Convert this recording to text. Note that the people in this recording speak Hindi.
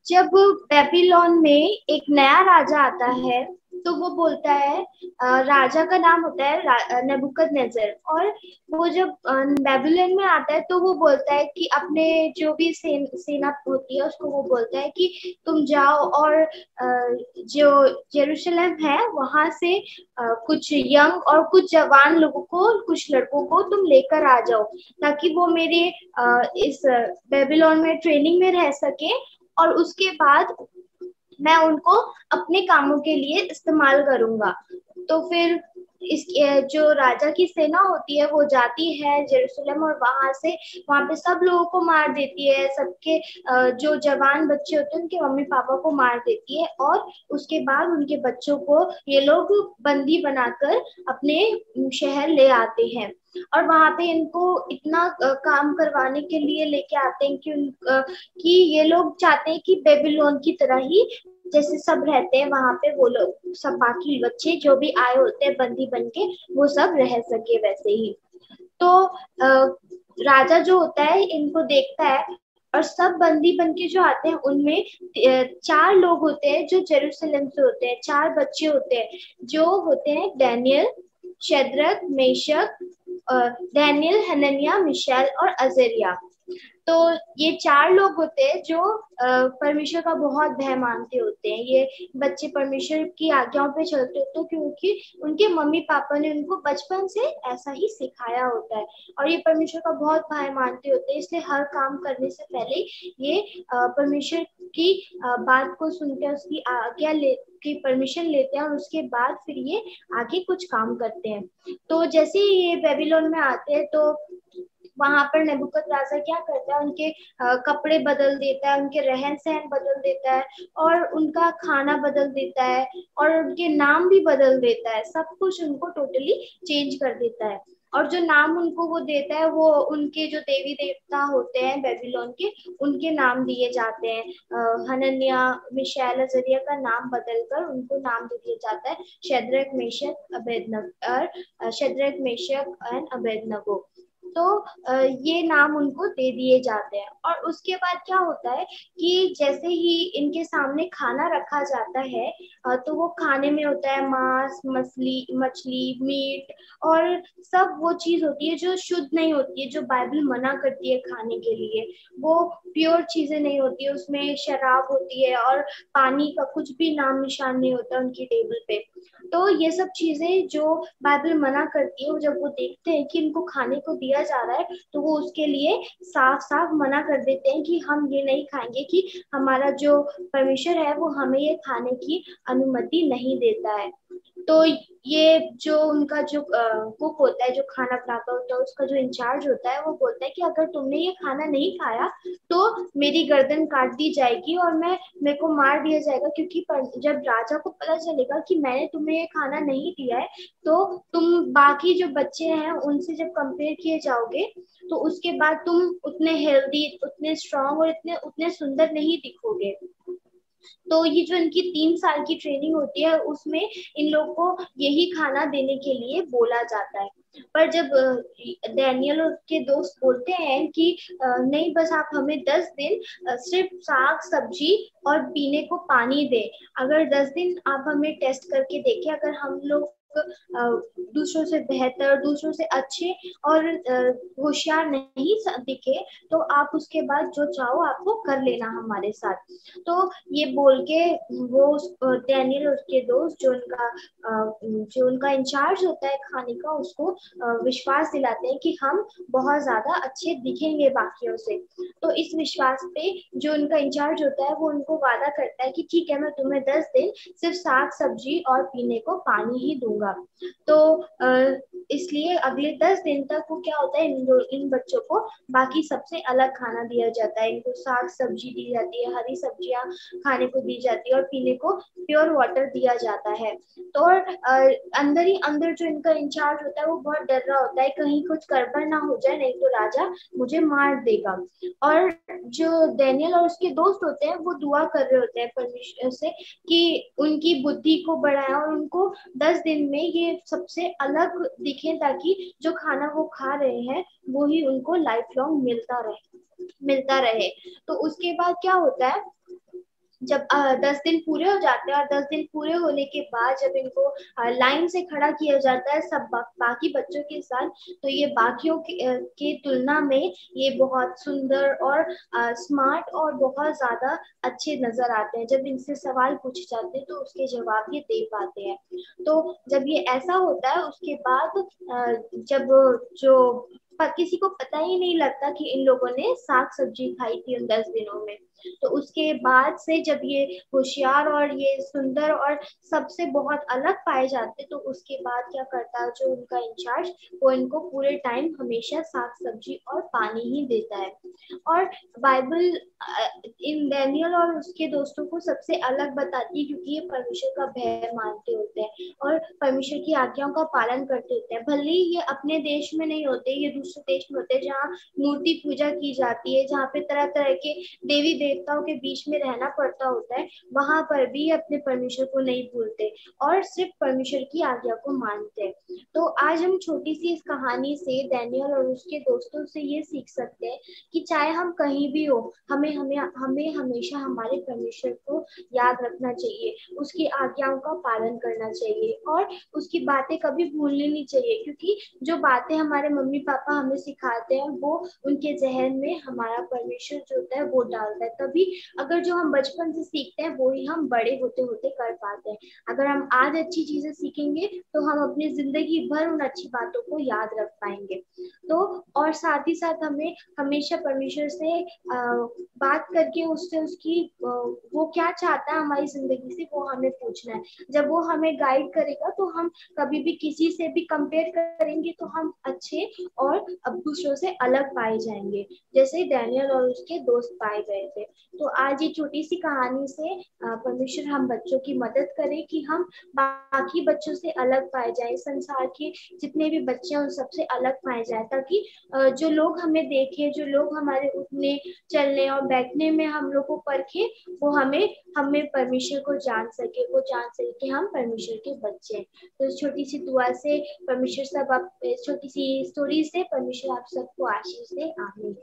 जब बेबीलोन में एक नया राजा आता है तो वो बोलता है, राजा का नाम होता है नेबुकदनेस्सर। और वो जब बेबीलोन में आता है तो वो बोलता है कि अपने जो भी सेना होती है उसको वो बोलता है कि तुम जाओ और जो जेरूशलेम है वहां से कुछ यंग और कुछ जवान लोगों को, कुछ लड़कों को तुम लेकर आ जाओ, ताकि वो मेरे इस बेबीलोन में ट्रेनिंग में रह सके। और उसके बाद मैं उनको अपने कामों के लिए इस्तेमाल करूंगा। तो फिर इस जो राजा की सेना होती है वो जाती है जेरूसलम, और वहां पे सब लोगों को मार देती है। सबके जो जवान बच्चे होते हैं उनके मम्मी पापा को मार देती है, और उसके बाद उनके बच्चों को ये लोग बंदी बनाकर अपने शहर ले आते हैं। और वहां पे इनको इतना काम करवाने के लिए लेके आते हैं कि ये लोग चाहते हैं कि बेबीलोन की तरह ही जैसे सब रहते हैं वहां पे, वो लोग सब बाकी बच्चे जो भी आए होते हैं बंदी बन के, वो सब रह सके वैसे ही। तो राजा जो होता है इनको देखता है, और सब बंदी बन के जो आते हैं उनमें चार लोग होते हैं जो जेरूसलम से होते हैं, चार बच्चे होते हैं जो होते हैं डैनियल, शद्रक, मेशक, डैनियल, हनन्याह, मिशाएल और अजरिया। तो ये चार लोग होते हैं जो परमेश्वर का बहुत भय मानते होते हैं। ये बच्चे परमेश्वर की आज्ञाओं पे चलते होते हैं क्योंकि उनके मम्मी पापा ने उनको बचपन से ऐसा ही सिखाया होता है। और ये परमेश्वर का बहुत भय मानते होते हैं, इसलिए हर काम करने से पहले ये परमेश्वर की बात को सुनकर उसकी आज्ञा की परमिशन लेते हैं, और उसके बाद फिर ये आगे कुछ काम करते हैं। तो जैसे ही ये बेबीलोन में आते हैं तो वहां पर नेबुकदनेस्सर क्या करता है, उनके कपड़े बदल देता है, उनके रहन सहन बदल देता है, और उनका खाना बदल देता है, और उनके नाम भी बदल देता है। सब कुछ उनको टोटली चेंज कर देता है। और जो नाम उनको वो देता है वो उनके जो देवी देवता होते हैं बेबीलोन के, उनके नाम दिए जाते हैं। हनन्याह, मिशाएल, अजरिया का नाम बदलकर उनको नाम दे दिया जाता है शद्रक, मेशक, अबेदनगो, और शद्रक, मेशक एंड अबेदनगो। तो ये नाम उनको दे दिए जाते हैं। और उसके बाद क्या होता है कि जैसे ही इनके सामने खाना रखा जाता है, तो वो खाने में होता है मांस, मछली मछली, मीट, और सब वो चीज होती है जो शुद्ध नहीं होती है, जो बाइबल मना करती है खाने के लिए। वो प्योर चीजें नहीं होती है, उसमें शराब होती है, और पानी का कुछ भी नाम निशान नहीं होता उनकी टेबल पे। तो ये सब चीजें जो बाइबल मना करती है, वो जब वो देखते हैं कि इनको खाने को दिया जा रहा है, तो वो उसके लिए साफ साफ मना कर देते हैं कि हम ये नहीं खाएंगे, कि हमारा जो परमेश्वर है वो हमें ये खाने की अनुमति नहीं देता है। तो ये जो उनका जो कुक होता है, जो खाना बनाता होता है, उसका जो इंचार्ज होता है, वो बोलता है कि अगर तुमने ये खाना नहीं खाया तो मेरी गर्दन काट दी जाएगी, और मेरे को मार दिया जाएगा। क्योंकि जब राजा को पता चलेगा कि मैंने तुम्हें ये खाना नहीं दिया है, तो तुम बाकी जो बच्चे हैं उनसे जब कंपेयर किए जाओगे, तो उसके बाद तुम उतने हेल्दी, उतने स्ट्रांग और इतने उतने सुंदर नहीं दिखोगे। तो ये जो इनकी 3 साल की ट्रेनिंग होती है उसमें इन लोग को यही खाना देने के लिए बोला जाता है। पर जब डैनियल और उसके दोस्त बोलते हैं कि नहीं, बस आप हमें 10 दिन सिर्फ साग सब्जी और पीने को पानी दे। अगर 10 दिन आप हमें टेस्ट करके देखें, अगर हम लोग दूसरों से बेहतर, दूसरों से अच्छे और होशियार नहीं दिखे, तो आप उसके बाद जो चाहो आपको कर लेना हमारे साथ। तो ये बोल के वो डैनियल और उसके दोस्त, जो उनका इंचार्ज होता है खाने का, उसको विश्वास दिलाते हैं कि हम बहुत ज्यादा अच्छे दिखेंगे बाकियों से। तो इस विश्वास पे जो उनका इंचार्ज होता है वो उनको वादा करता है कि ठीक है, मैं तुम्हें 10 दिन सिर्फ साग सब्जी और पीने को पानी ही दूंगा। तो इसलिए अगले 10 दिन तक वो क्या होता है, इन बच्चों को बाकी सबसे अलग खाना दिया जाता है। इनको साग सब्जी दी जाती है, हरी सब्जियां खाने को दी जाती है, और पीने को प्योर वाटर दिया जाता है। तो और अंदर ही अंदर जो इनका इंचार्ज होता है वो बहुत डर रहा होता है, कहीं कुछ गड़बड़ ना हो जाए, नहीं तो राजा मुझे मार देगा। और जो डैनियल और उसके दोस्त होते हैं वो दुआ कर रहे होते हैं परमेश्वर से कि उनकी बुद्धि को बढ़ाए, और उनको 10 दिन में ये सबसे अलग दिखे, ताकि जो खाना वो खा रहे हैं वो ही उनको लाइफ लॉन्ग मिलता रहे। तो उसके बाद क्या होता है जब 10 दिन पूरे हो जाते हैं और 10 दिन पूरे होने के बाद जब इनको लाइन से खड़ा किया जाता है सब बाकी बच्चों के साथ, तो ये बाकियों के तुलना में ये बहुत सुंदर और स्मार्ट और बहुत ज्यादा अच्छे नजर आते हैं। जब इनसे सवाल पूछे जाते हैं तो उसके जवाब ये दे पाते हैं। तो जब ये ऐसा होता है उसके बाद जब जो किसी को पता ही नहीं लगता कि इन लोगों ने साग सब्जी खाई थी उन 10 दिनों में। तो उसके बाद से जब ये होशियार और ये सुंदर और सबसे बहुत अलग पाए जाते, तो उसके बाद क्या करता है जो उनका इंचार्ज, वो इनको पूरे टाइम हमेशा साग सब्जी और पानी ही देता है। और बाइबल इन डैनियल और उसके दोस्तों को सबसे अलग बताती है, क्योंकि ये परमेश्वर का भय मानते होते हैं और परमेश्वर की आज्ञाओं का पालन करते होते हैं। भले ही ये अपने देश में नहीं होते, ये दूसरे देश में होते हैं जहाँ मूर्ति पूजा की जाती है, जहाँ पे तरह तरह के देवी देवताओं के बीच में रहना पड़ता होता है, वहां पर भी अपने परमेश्वर को नहीं भूलते और सिर्फ परमेश्वर की आज्ञा को मानते हैं। तो आज हम छोटी सी इस कहानी से डैनियल और उसके दोस्तों से ये सीख सकते हैं कि चाहे हम कहीं भी हो, हमें हमें हमें हमेशा हमारे परमेश्वर को याद रखना चाहिए, उसकी आज्ञाओं का पालन करना चाहिए और उसकी बातें कभी भूलनी नहीं चाहिए। क्योंकि जो बातें हमारे मम्मी पापा हमें सिखाते हैं वो उनके जहन में हमारा परमेश्वर जो होता है वो डालता है। तभी अगर जो हम बचपन से सीखते हैं वो ही हम बड़े होते होते कर पाते हैं। अगर हम आज अच्छी चीजें सीखेंगे तो हम अपनी जिंदगी भर उन अच्छी बातों को याद रख पाएंगे। तो और साथ ही साथ हमें हमेशा परमेश्वर से बात करके उससे उसकी वो क्या चाहता है हमारी जिंदगी से वो हमें पूछना है। जब वो हमें गाइड करेगा तो हम कभी भी किसी से भी कंपेयर करेंगे तो हम अच्छे और अब दूसरों से अलग पाए जाएंगे, जैसे डैनियल और उसके दोस्त पाए गए थे। तो आज ये छोटी सी कहानी से परमेश्वर हम बच्चों की मदद करे कि हम बाकी बच्चों से अलग पाए जाए, संसार के जितने भी बच्चे हैं उन सबसे अलग पाए जाए, ताकि जो लोग हमें देखें, जो लोग हमारे उठने चलने और बैठने में हम लोग को परखे, वो हमें हमें परमेश्वर को जान सके, वो जान सके कि हम परमेश्वर के बच्चे हैं। तो इस छोटी सी दुआ से परमेश्वर सब आप छोटी सी स्टोरी से परमेश्वर आप सबको आशीष दे। आमीन।